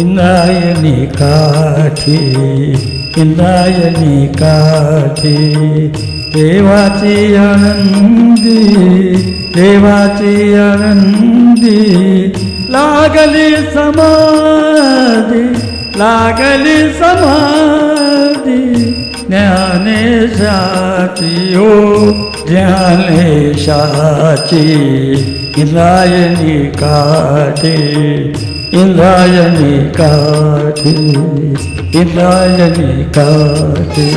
इंद्रायणी काठी इंद्रायणी काठी देवाची आनंदी देवाची आनंदी लागली समाधी ज्ञानेशाची हो ज्ञानेशाची इंद्रायणी काठी इंद्रायणी काठी इंद्रायणी काठी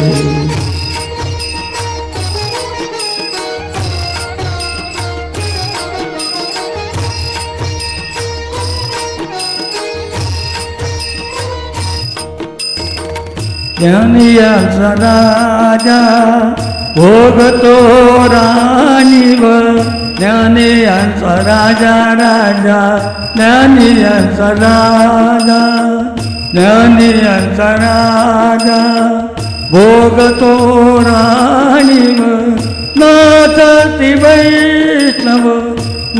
ज्ञानियांचा राजा भोगतो राणीवर ज्ञानियांचा राजा राजा ज्ञानियांचा राजा ज्ञानियांचा राजा भोगतो राणीवर नाचती वैष्णव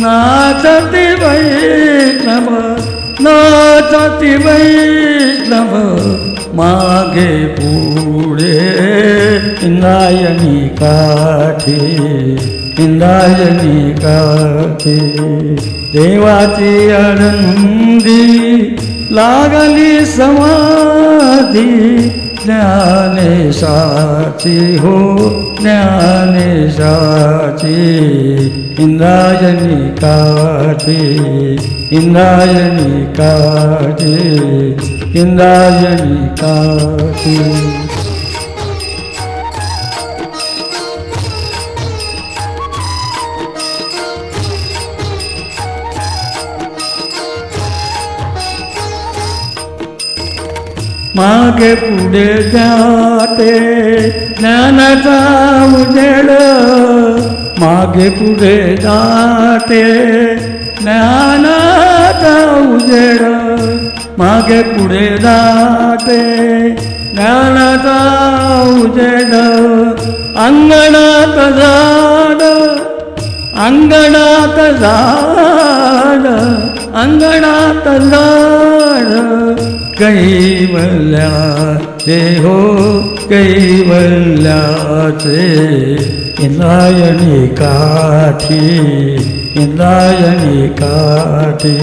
नाचती वैष्णव नाचती वैष्णव मागे पुढे इंद्रायणी काठी इंद्रायणी काठी देवाची आनंदी लागली समाधी ज्ञानेशाची हो ज्ञानेशाची इंद्रायणी काठी इंद्रायणी काठी इंद्रायणी काठी मागे पुढे जाते ज्ञानाचा उजेड मागे पुढे जाते ज्ञानाचा उजेड मागे पुढे जाते ज्ञानाचा उजेड अंगणात झाड अंगणात झाड अंगणात झाड कैवल्याचे हो कैवल्याचे इंद्रायणी काठी इंद्रायणी काठी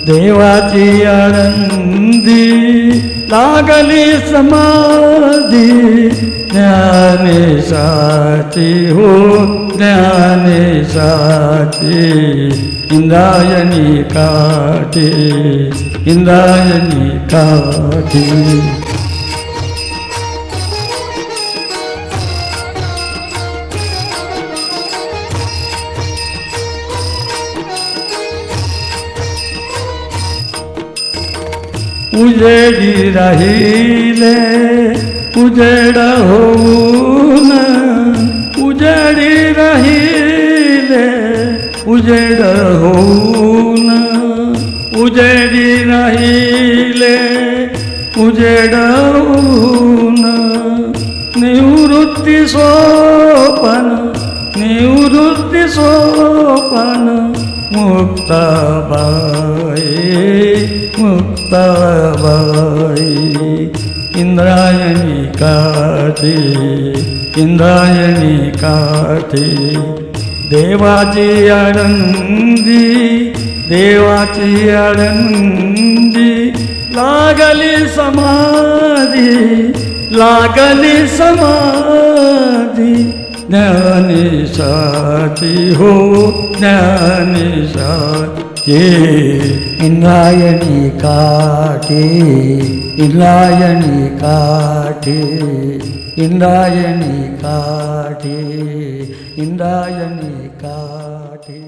देवाची आनंदी लागली समाधी ज्ञानेशाची हो ज्ञानेशाची इंद्रायणी काठी इंद्रायणी काठी उजेडी राहिले उजेड होऊन उजेडी राहिले उजेड होऊन उजेडी राहिले उजेड होऊन निवृत्ती सोपन मुक्ताबाई मुक्ताबाई इंद्रायणी काठी इंद्रायणी काठी देवाची आनंदी देवाची आनंदी लागली समाधी ज्ञानेशाची हो ज्ञानेशाची इंद्रायणी काठी इंद्रायणी काठी इंद्रायणी काठी इंद्रायणी काठी